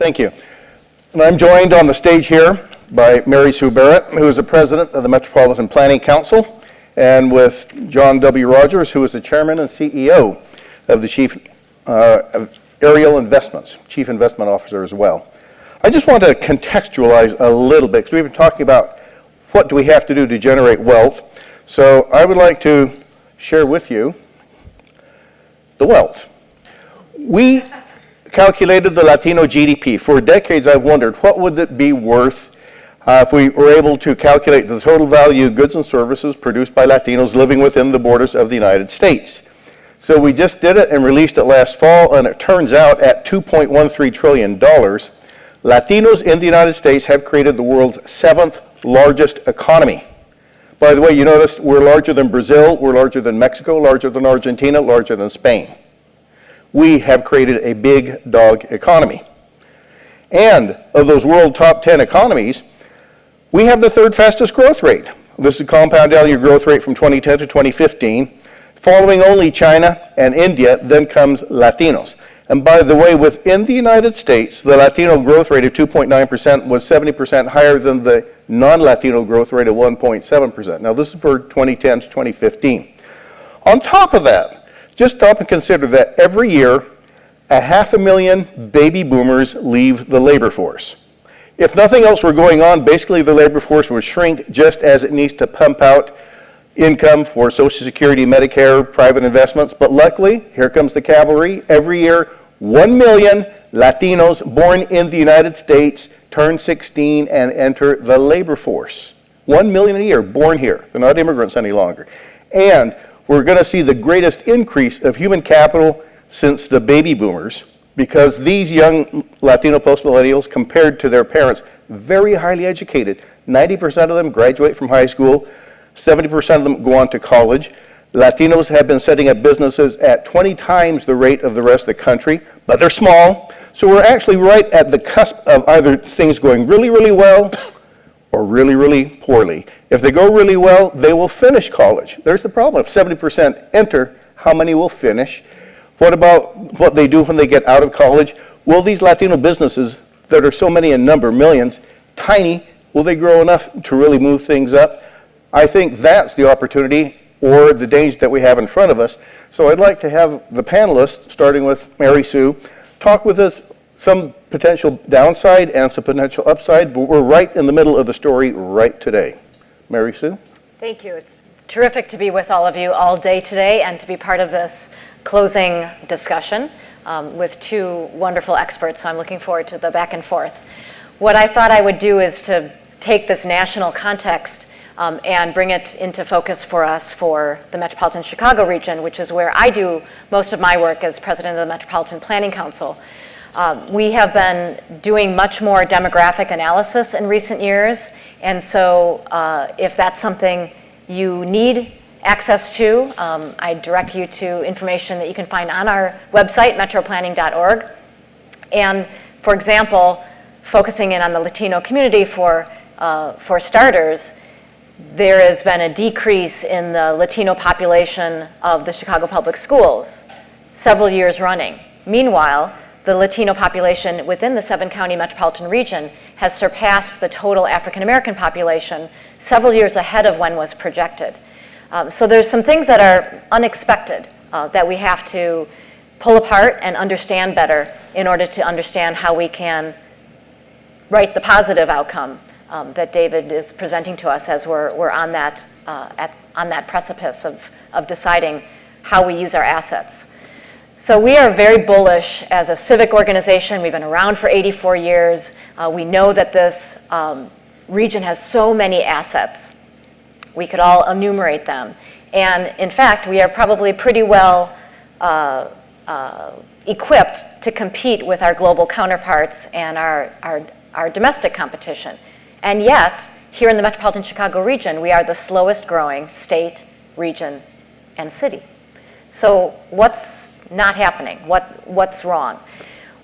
Thank you. And I'm joined on the stage here by MarySue Barrett, who is the president of the Metropolitan Planning Council, and with John W. Rogers, who is the chairman and CEO of the of Ariel Investments, chief investment officer as well. I just want to contextualize a little bit, because we've been talking about what do we have to do to generate wealth. So I would like to share with you the wealth. We calculated the Latino GDP. For decades I've wondered, what would it be worth if we were able to calculate the total value of goods and services produced by Latinos living within the borders of the United States. So we just did it and released it last fall, and it turns out at $2.13 trillion, Latinos in the United States have created the world's 7th largest economy. By the way, you notice we're larger than Brazil, we're larger than Mexico, larger than Argentina, larger than Spain. We have created a big dog economy. And of those world top 10 economies, we have the 3rd fastest growth rate. This is a compound annual growth rate from 2010 to 2015. Following only China and India, then comes Latinos. And by the way, within the United States, the Latino growth rate of 2.9% was 70% higher than the non-Latino growth rate of 1.7%. Now this is for 2010 to 2015. On top of that, just stop and consider that every year, 500,000 baby boomers leave the labor force. If nothing else were going on, basically the labor force would shrink just as it needs to pump out income for Social Security, Medicare, private investments. But luckily, here comes the cavalry. Every year, 1 million Latinos born in the United States turn 16 and enter the labor force. 1 million a year born here. They're not immigrants any longer. And we're going to see the greatest increase of human capital since the baby boomers, because these young Latino post-millennials, compared to their parents, very highly educated. 90% of them graduate from high school, 70% of them go on to college. Latinos have been setting up businesses at 20 times the rate of the rest of the country, but they're small. So we're actually right at the cusp of either things going really, really well or really, really poorly. If they go really well, they will finish college. There's the problem. If 70% enter, how many will finish? What about what they do when they get out of college? Will these Latino businesses that are so many in number, millions, tiny, will they grow enough to really move things up? I think that's the opportunity or the danger that we have in front of us. So I'd like to have the panelists, starting with MarySue, talk with us some potential downside and some potential upside, but we're right in the middle of the story right today. MarySue? Thank you. It's terrific to be with all of you all day today and to be part of this closing discussion with two wonderful experts. So I'm looking forward to the back and forth. What I thought I would do is to take this national context and bring it into focus for us for the Metropolitan Chicago region, which is where I do most of my work as president of the Metropolitan Planning Council. We have been doing much more demographic analysis in recent years, and so if that's something you need access to, I direct you to information that you can find on our website, metroplanning.org. And for example, focusing in on the Latino community for starters, there has been a decrease in the Latino population of the Chicago Public Schools several years running. Meanwhile, the Latino population within the 7-county metropolitan region has surpassed the total African American population several years ahead of when was projected. So there's some things that are unexpected that we have to pull apart and understand better in order to understand how we can write the positive outcome that David is presenting to us as we're on that precipice of deciding how we use our assets. So we are very bullish as a civic organization. We've been around for 84 years. We know that this region has so many assets. We could all enumerate them. And in fact, we are probably pretty well equipped to compete with our global counterparts and our domestic competition. And yet, here in the Metropolitan Chicago region, we are the slowest growing state, region, and city. So what's not happening? What's wrong?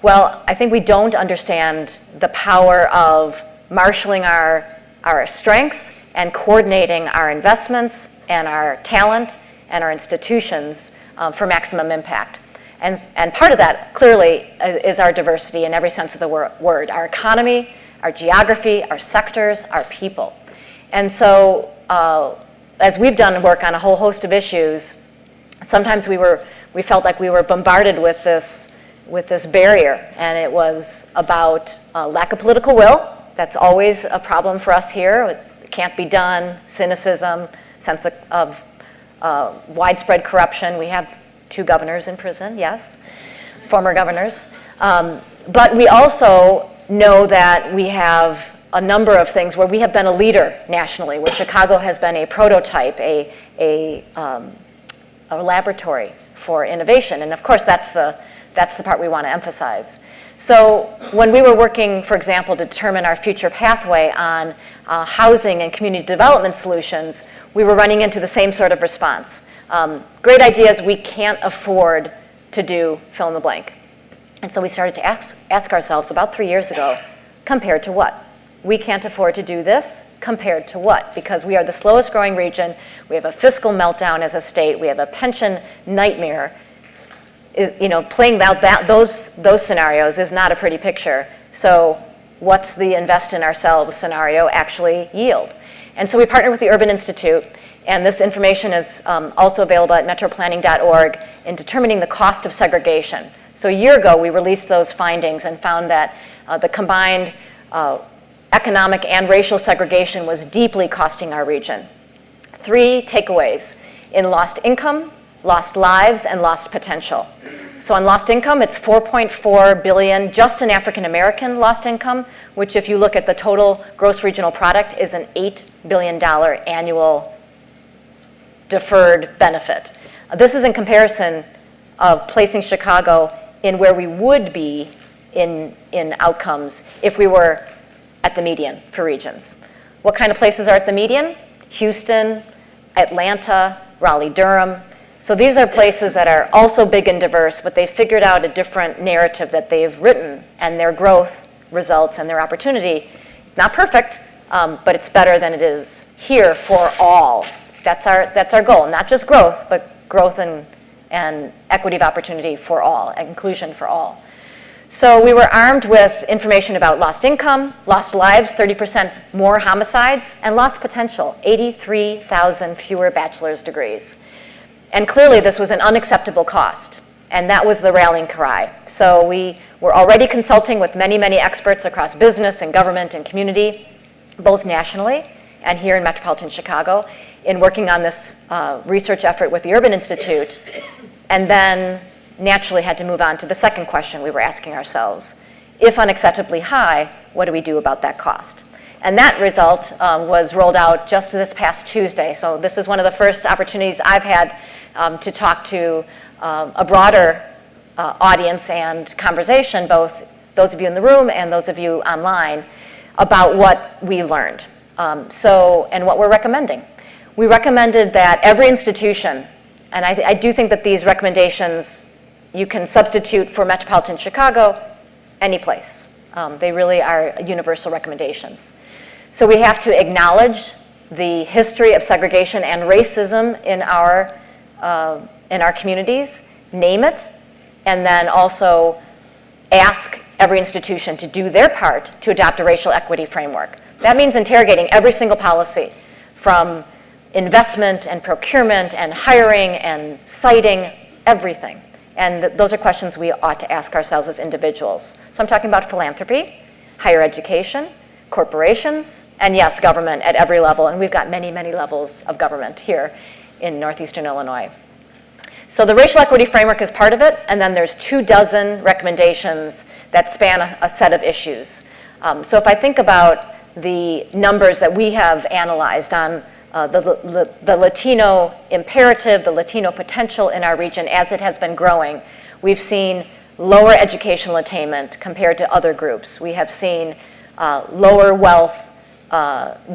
Well, I think we don't understand the power of marshaling our strengths and coordinating our investments and our talent and our institutions for maximum impact. And part of that, clearly, is our diversity in every sense of the word. Our economy, our geography, our sectors, our people. And so, as we've done work on a whole host of issues, sometimes we felt like we were bombarded with this barrier, and it was about lack of political will. That's always a problem for us here. It can't be done, cynicism, sense of widespread corruption. We have 2 governors in prison, yes, former governors. But we also know that we have a number of things where we have been a leader nationally, where Chicago has been a prototype, a laboratory for innovation. And of course, that's the part we want to emphasize. So when we were working, for example, to determine our future pathway on housing and community development solutions, we were running into the same sort of response. Great ideas, we can't afford to do fill in the blank. And so we started to ask ourselves about 3 years ago, compared to what? We can't afford to do this, compared to what? Because we are the slowest growing region, we have a fiscal meltdown as a state, we have a pension nightmare. Playing out those scenarios is not a pretty picture. So what's the invest in ourselves scenario actually yield? And so we partnered with the Urban Institute, and this information is also available at metroplanning.org in determining the cost of segregation. So a year ago, we released those findings and found that the combined economic and racial segregation was deeply costing our region. 3 takeaways: in lost income, lost lives, and lost potential. So on lost income, it's $4.4 billion just in African American lost income, which if you look at the total gross regional product is an $8 billion annual deferred benefit. This is in comparison of placing Chicago in where we would be in outcomes if we were at the median for regions. What kind of places are at the median? Houston, Atlanta, Raleigh-Durham. So these are places that are also big and diverse, but they've figured out a different narrative that they've written, and their growth results and their opportunity, not perfect, but it's better than it is here for all. That's our goal, not just growth, but growth and equity of opportunity for all, inclusion for all. So we were armed with information about lost income, lost lives, 30% more homicides, and lost potential, 83,000 fewer bachelor's degrees. And clearly this was an unacceptable cost, and that was the rallying cry. So we were already consulting with many, many experts across business and government and community, both nationally and here in metropolitan Chicago, in working on this research effort with the Urban Institute, and then naturally had to move on to the second question we were asking ourselves. If unacceptably high, what do we do about that cost? And that result was rolled out just this past Tuesday. So this is one of the first opportunities I've had to talk to a broader audience and conversation, both those of you in the room and those of you online, about what we learned. And what we're recommending. We recommended that every institution, and I do think that these recommendations you can substitute for metropolitan Chicago any place. They really are universal recommendations. So we have to acknowledge the history of segregation and racism in our communities, name it, and then also ask every institution to do their part to adopt a racial equity framework. That means interrogating every single policy, from investment and procurement and hiring and citing, everything. And those are questions we ought to ask ourselves as individuals. So I'm talking about philanthropy, higher education, corporations, and yes, government at every level. And we've got many, many levels of government here in Northeastern Illinois. So the racial equity framework is part of it, and then there's 24 recommendations that span a set of issues. So if I think about the numbers that we have analyzed on the Latino imperative, the Latino potential in our region as it has been growing, we've seen lower educational attainment compared to other groups. We have seen lower wealth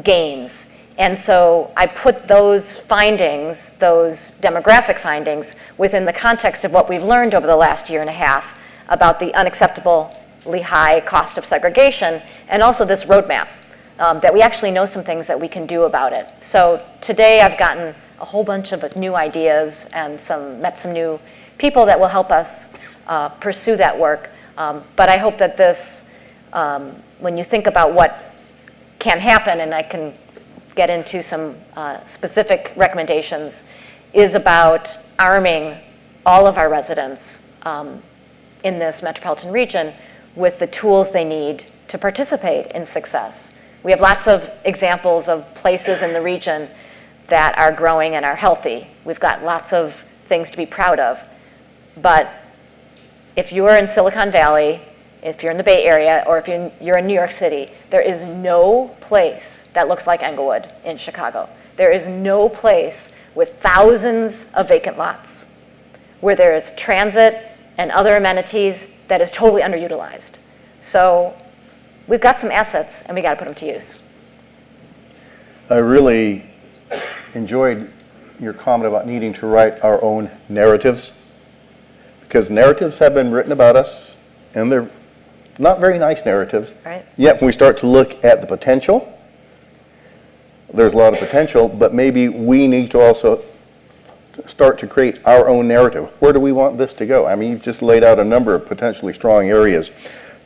gains. And so I put those findings, those demographic findings, within the context of what we've learned over the last year and a half about the unacceptably high cost of segregation, and also this roadmap. That we actually know some things that we can do about it. So today I've gotten a whole bunch of new ideas and met some new people that will help us pursue that work. But I hope that this, when you think about what can happen, and I can get into some specific recommendations, is about arming all of our residents in this metropolitan region with the tools they need to participate in success. We have lots of examples of places in the region that are growing and are healthy. We've got lots of things to be proud of. But if you're in Silicon Valley, if you're in the Bay Area, or if you're in New York City, there is no place that looks like Englewood in Chicago. There is no place with thousands of vacant lots where there is transit and other amenities that is totally underutilized. So we've got some assets and we got to put them to use. I really enjoyed your comment about needing to write our own narratives, because narratives have been written about us and they're not very nice narratives. Right. Yet when we start to look at the potential, there's a lot of potential, but maybe we need to also start to create our own narrative. Where do we want this to go? I mean, you've just laid out a number of potentially strong areas.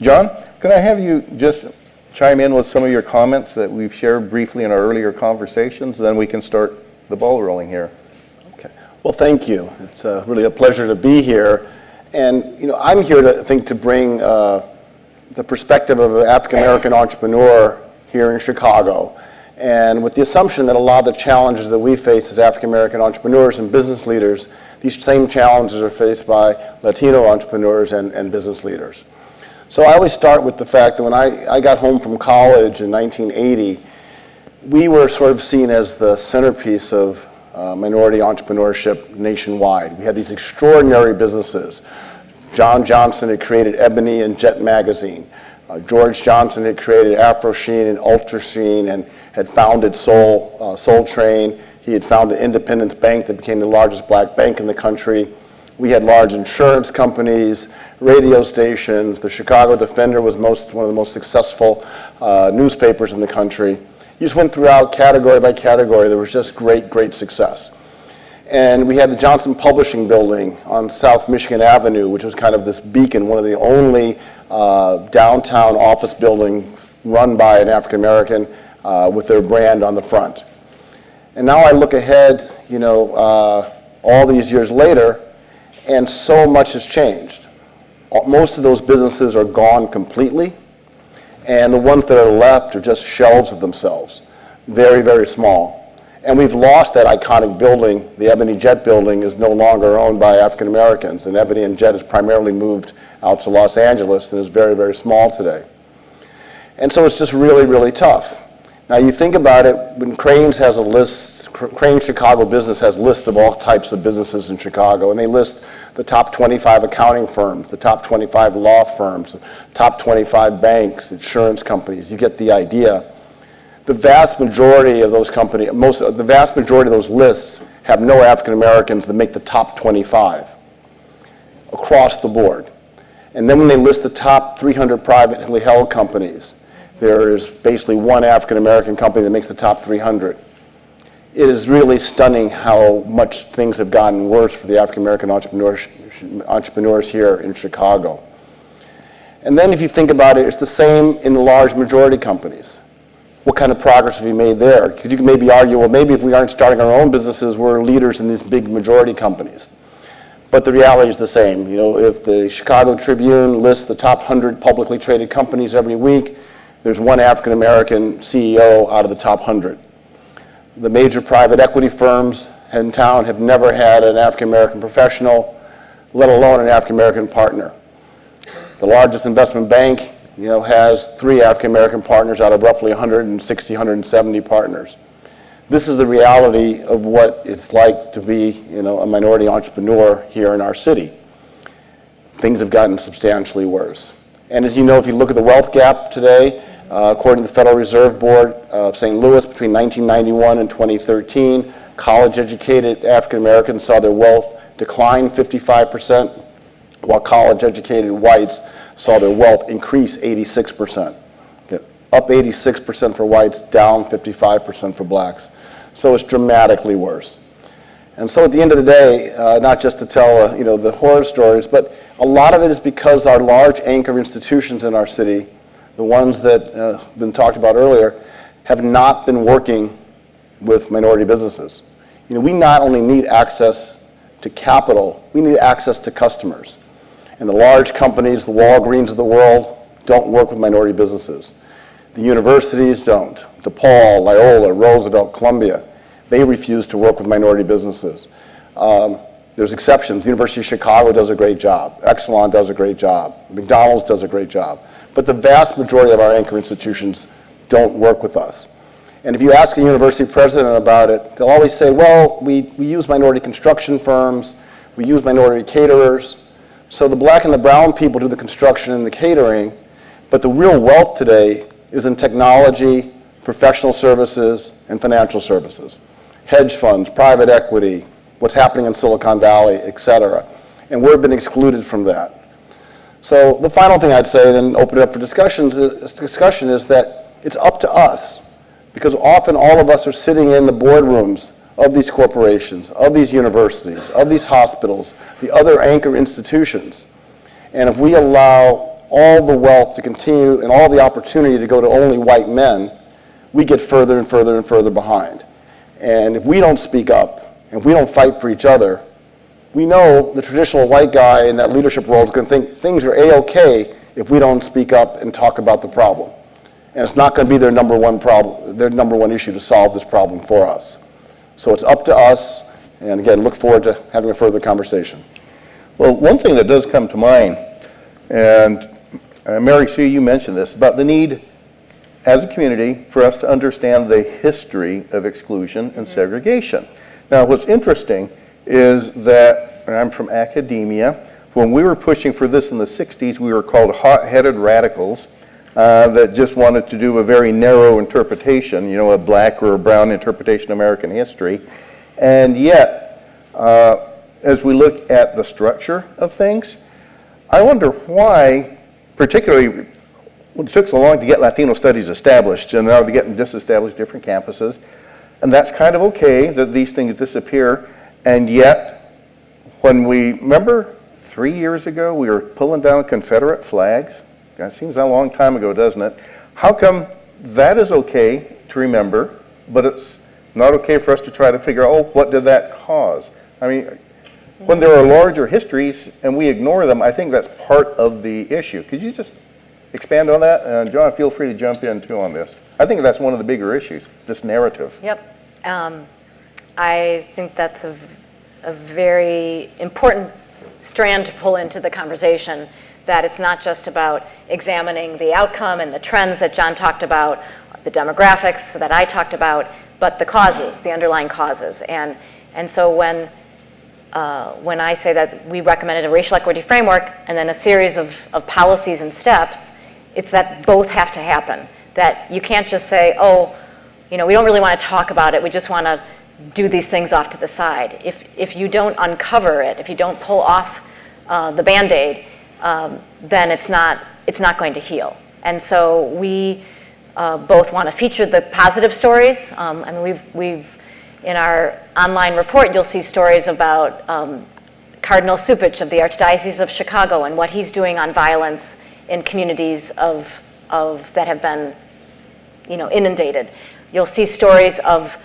John, could I have you just chime in with some of your comments that we've shared briefly in our earlier conversations, then we can start the ball rolling here. Okay. Well, thank you. It's really a pleasure to be here. And, you know, I'm here to bring the perspective of an African-American entrepreneur here in Chicago, and with the assumption that a lot of the challenges that we face as African-American entrepreneurs and business leaders, these same challenges are faced by Latino entrepreneurs and business leaders. So I always start with the fact that when I got home from college in 1980, we were sort of seen as the centerpiece of minority entrepreneurship nationwide. We had these extraordinary businesses. John Johnson had created Ebony and Jet magazine. George Johnson had created Afro Sheen and Ultra Sheen and had founded Soul Train. He had founded Independence Bank that became the largest black bank in the country. We had large insurance companies, radio stations. The Chicago Defender was one of the most successful newspapers in the country. You just went throughout category by category. There was just great success. And we had the Johnson Publishing Building on South Michigan Avenue, which was kind of this beacon, one of the only downtown office buildings run by an African American with their brand on the front. And now I look ahead, you know, all these years later, and so much has changed. Most of those businesses are gone completely, and the ones that are left are just shells of themselves, very small. And we've lost that iconic building. The Ebony Jet building is no longer owned by African Americans, and Ebony and Jet has primarily moved out to Los Angeles and is very small today. And so it's just really tough. Now you think about it, when Cranes has a list, Crane Chicago Business has lists of all types of businesses in Chicago, and they list the top 25 accounting firms, the top 25 law firms, top 25 banks, insurance companies. You get the idea. The vast majority of those companies, the vast majority of those lists have no African Americans that make the top 25 across the board. And then when they list the top 300 privately held companies, there is basically one African American company that makes the top 300. It is really stunning how much things have gotten worse for the African American entrepreneurs here in Chicago. And then if you think about it, it's the same in the large majority companies. What kind of progress have we made there? Because you can maybe argue, well, maybe if we aren't starting our own businesses, we're leaders in these big majority companies. But the reality is the same. You know, if the Chicago Tribune lists the top 100 publicly traded companies every week, there's one African American CEO out of the top 100. The major private equity firms in town have never had an African American professional, let alone an African American partner. The largest investment bank, you know, has 3 African American partners out of roughly 160, 170 partners. This is the reality of what it's like to be, you know, a minority entrepreneur here in our city. Things have gotten substantially worse. And as you know, if you look at the wealth gap today, according to the Federal Reserve Board of St. Louis, between 1991 and 2013, college-educated African Americans saw their wealth decline 55%, while college-educated whites saw their wealth increase 86%. Up 86% for whites, down 55% for blacks. So it's dramatically worse. And so at the end of the day, not just to tell the horror stories, but a lot of it is because our large anchor institutions in our city, the ones that have been talked about earlier, have not been working with minority businesses. We not only need access to capital, we need access to customers. And the large companies, the Walgreens of the world, don't work with minority businesses. The universities don't. DePaul, Loyola, Roosevelt, Columbia, they refuse to work with minority businesses. There's exceptions. The University of Chicago does a great job. Exelon does a great job. McDonald's does a great job. But the vast majority of our anchor institutions don't work with us. And if you ask a university president about it, they'll always say, well, we use minority construction firms, we use minority caterers. So the black and the brown people do the construction and the catering, but the real wealth today is in technology, professional services, and financial services. Hedge funds, private equity, what's happening in Silicon Valley, et cetera. And we've been excluded from that. So the final thing I'd say, then open it up for discussion, is that it's up to us, because often all of us are sitting in the boardrooms of these corporations, of these universities, of these hospitals, the other anchor institutions. And if we allow all the wealth to continue and all the opportunity to go to only white men, we get further and further and further behind. And if we don't speak up, and if we don't fight for each other, we know the traditional white guy in that leadership role is going to think things are A-okay if we don't speak up and talk about the problem. And it's not going to be their number one issue to solve this problem for us. So it's up to us, and again, look forward to having a further conversation. Well, one thing that does come to mind, and MarySue, you mentioned this, about the need as a community for us to understand the history of exclusion and segregation. Now, what's interesting is that, and I'm from academia, when we were pushing for this in the 60s, we were called hot-headed radicals that just wanted to do a very narrow interpretation, a black or a brown interpretation of American history. And yet, as we look at the structure of things, I wonder why, particularly, it took so long to get Latino studies established, and now they're getting disestablished different campuses, and that's kind of okay that these things disappear, and yet, when we, remember 3 years ago, we were pulling down Confederate flags? That seems a long time ago, doesn't it? How come that is okay to remember, but it's not okay for us to try to figure out, oh, what did that cause? I mean, when there are larger histories and we ignore them, I think that's part of the issue. Could you just expand on that? And John, feel free to jump in too on this. I think that's one of the bigger issues, this narrative. Yep. I think that's a very important strand to pull into the conversation, that it's not just about examining the outcome and the trends that John talked about, the demographics that I talked about, but the causes, the underlying causes. And so when I say that we recommended a racial equity framework and then a series of policies and steps, it's that both have to happen. That you can't just say, oh, we don't really want to talk about it, we just want to do these things off to the side. If you don't uncover it, if you don't pull off the Band-Aid, then it's not going to heal. And so we both want to feature the positive stories. We've in our online report, you'll see stories about Cardinal Cupich of the Archdiocese of Chicago and what he's doing on violence in communities that have been, inundated. You'll see stories of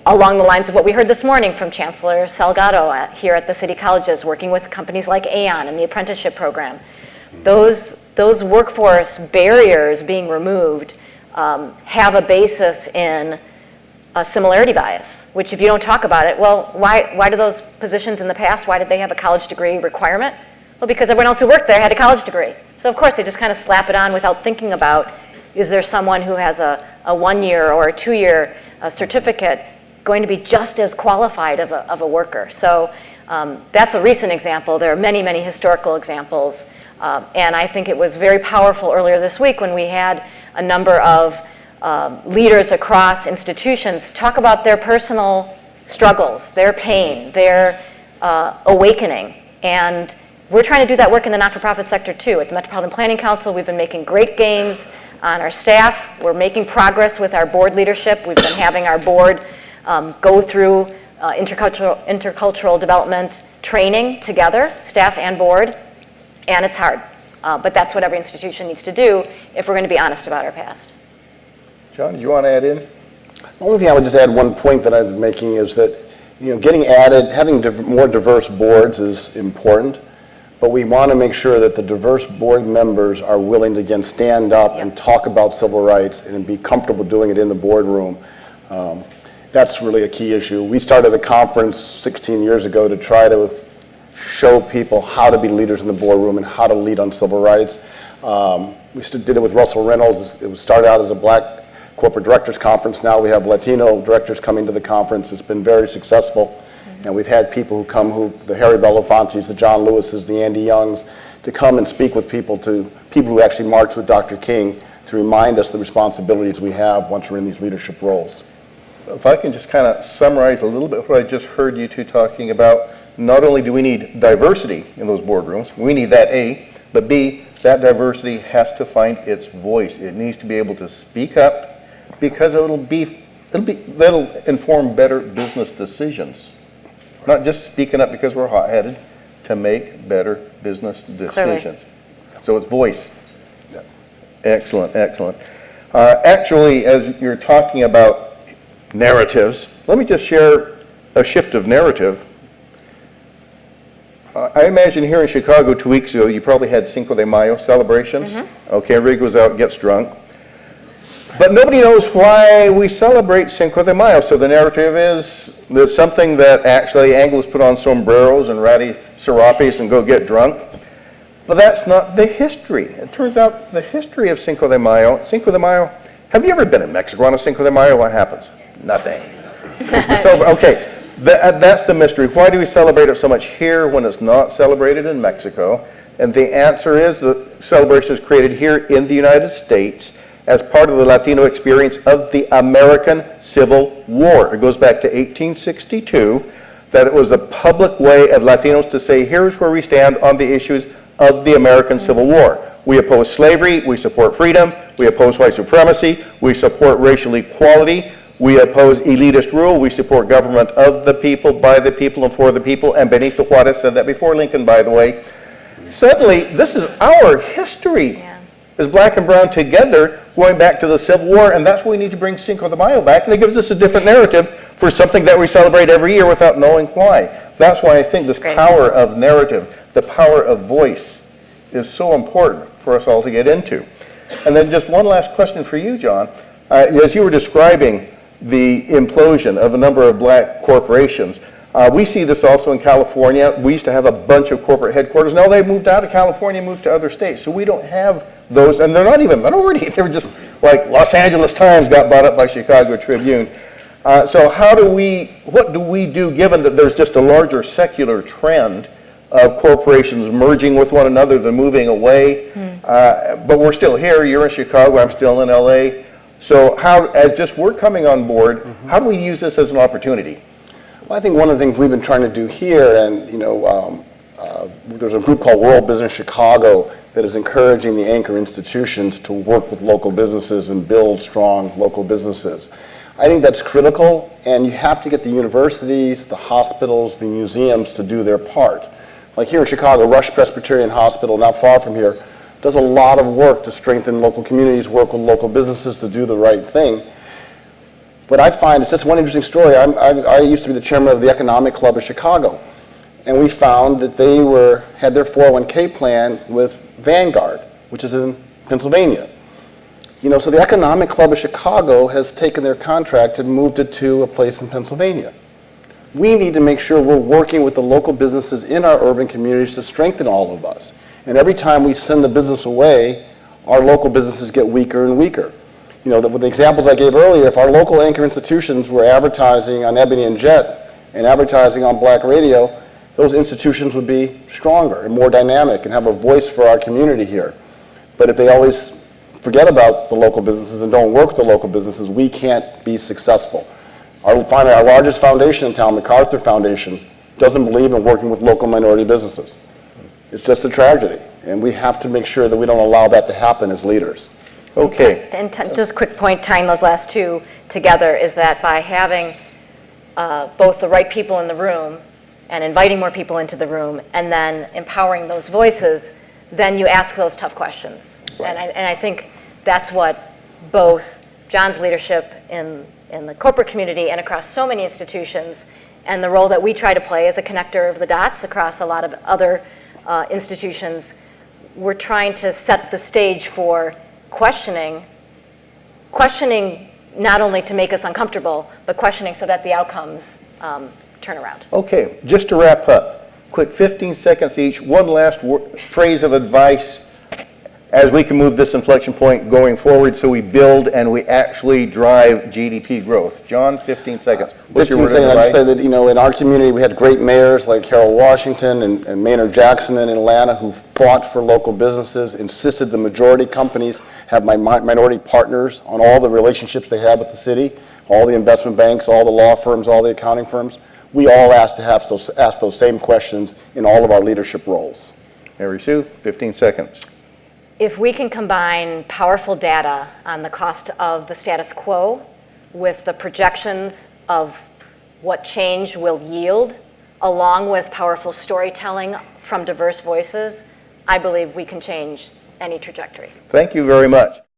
along the lines of what we heard this morning from Chancellor Salgado here at the city colleges, working with companies like Aon and the apprenticeship program. Those workforce barriers being removed have a basis in a similarity bias, which if you don't talk about it, well, why do those positions in the past, why did they have a college degree requirement? Well, because everyone else who worked there had a college degree. So of course they just kind of slap it on without thinking about, is there someone who has a 1-year or a 2-year certificate going to be just as qualified of a worker? So that's a recent example. There are many, many historical examples. And I think it was very powerful earlier this week when we had a number of leaders across institutions talk about their personal struggles, their pain, their awakening. And we're trying to do that work in the not-for-profit sector too. At the Metropolitan Planning Council, we've been making great gains on our staff. We're making progress with our board leadership. We've been having our board go through intercultural development training together, staff and board, and it's hard. But that's what every institution needs to do if we're going to be honest about our past. John, did you want to add in? The only thing I would just add, one point that I'm making is that, having more diverse boards is important, but we want to make sure that the diverse board members are willing to, again, stand up and talk about civil rights and be comfortable doing it in the boardroom. That's really a key issue. We started a conference 16 years ago to try to show people how to be leaders in the boardroom and how to lead on civil rights. We did it with Russell Reynolds. It started out as a Black Corporate Directors Conference. Now we have Latino directors coming to the conference. It's been very successful. And we've had people who come, the Harry Belafontes, the John Lewises, the Andy Youngs, to come and speak with people who actually marched with Dr. King to remind us the responsibilities we have once we're in these leadership roles. If I can just kind of summarize a little bit what I just heard you two talking about, not only do we need diversity in those boardrooms, we need that A, but B, that diversity has to find its voice. It needs to be able to speak up because that'll inform better business decisions. Not just speaking up because we're hot-headed, to make better business decisions. Clearly. So it's voice. Yeah. Excellent, excellent. Actually, as you're talking about narratives, let me just share a shift of narrative. I imagine here in Chicago 2 weeks ago, you probably had Cinco de Mayo celebrations. Mm-hmm. Okay, everybody goes out and gets drunk. But nobody knows why we celebrate Cinco de Mayo. So the narrative is there's something that actually Anglos put on sombreros and ratty serapes and go get drunk. But that's not the history. It turns out the history of Cinco de Mayo, have you ever been in Mexico on a Cinco de Mayo? What happens? Nothing. So, okay, that's the mystery. Why do we celebrate it so much here when it's not celebrated in Mexico? And the answer is the celebration is created here in the United States as part of the Latino experience of the American Civil War. It goes back to 1862, that it was a public way of Latinos to say, here's where we stand on the issues of the American Civil War. We oppose slavery, we support freedom, we oppose white supremacy, we support racial equality, we oppose elitist rule, we support government of the people, by the people, and for the people, and Benito Juarez said that before Lincoln, by the way. Suddenly, this is our history as black and brown together, going back to the Civil War, and that's why we need to bring Cinco de Mayo back, and it gives us a different narrative for something that we celebrate every year without knowing why. That's why I think this power of narrative, the power of voice, is so important for us all to get into. And then just one last question for you, John. As you were describing the implosion of a number of black corporations, we see this also in California. We used to have a bunch of corporate headquarters. Now they've moved out of California, moved to other states. So we don't have those, and they're not even minority. They were just like Los Angeles Times got bought up by Chicago Tribune. So what do we do given that there's just a larger secular trend of corporations merging with one another than moving away? But we're still here. You're in Chicago. I'm still in LA. So we're coming on board, how do we use this as an opportunity? Well, I think one of the things we've been trying to do here, and there's a group called World Business Chicago that is encouraging the anchor institutions to work with local businesses and build strong local businesses. I think that's critical, and you have to get the universities, the hospitals, the museums to do their part. Like here in Chicago, Rush Presbyterian Hospital, not far from here, does a lot of work to strengthen local communities, work with local businesses to do the right thing. But I find, it's just one interesting story. I used to be the chairman of the Economic Club of Chicago, and we found that they had their 401k plan with Vanguard, which is in Pennsylvania. So the Economic Club of Chicago has taken their contract and moved it to a place in Pennsylvania. We need to make sure we're working with the local businesses in our urban communities to strengthen all of us. And every time we send the business away, our local businesses get weaker and weaker. With the examples I gave earlier, if our local anchor institutions were advertising on Ebony and Jet and advertising on Black radio, those institutions would be stronger and more dynamic and have a voice for our community here. But if they always forget about the local businesses and don't work with the local businesses, we can't be successful. Our largest foundation in town, MacArthur Foundation, doesn't believe in working with local minority businesses. It's just a tragedy, and we have to make sure that we don't allow that to happen as leaders. Okay. And just a quick point, tying those last two together, is that by having both the right people in the room and inviting more people into the room and then empowering those voices, then you ask those tough questions. Right. And I think that's what both John's leadership in the corporate community and across so many institutions, and the role that we try to play as a connector of the dots across a lot of other institutions, we're trying to set the stage for questioning not only to make us uncomfortable, but questioning so that the outcomes turn around. Okay, just to wrap up, quick 15 seconds each, one last phrase of advice as we can move this inflection point going forward so we build and we actually drive GDP growth. John, 15 seconds. What's your word of 15 seconds, I'd advice? just say that, in our community, we had great mayors like Harold Washington and Maynard Jackson in Atlanta who fought for local businesses, insisted the majority companies have minority partners on all the relationships they have with the city, all the investment banks, all the law firms, all the accounting firms. We all ask to ask those same questions in all of our leadership roles. MarySue, 15 seconds. If we can combine powerful data on the cost of the status quo with the projections of what change will yield, along with powerful storytelling from diverse voices, I believe we can change any trajectory. Thank you very much.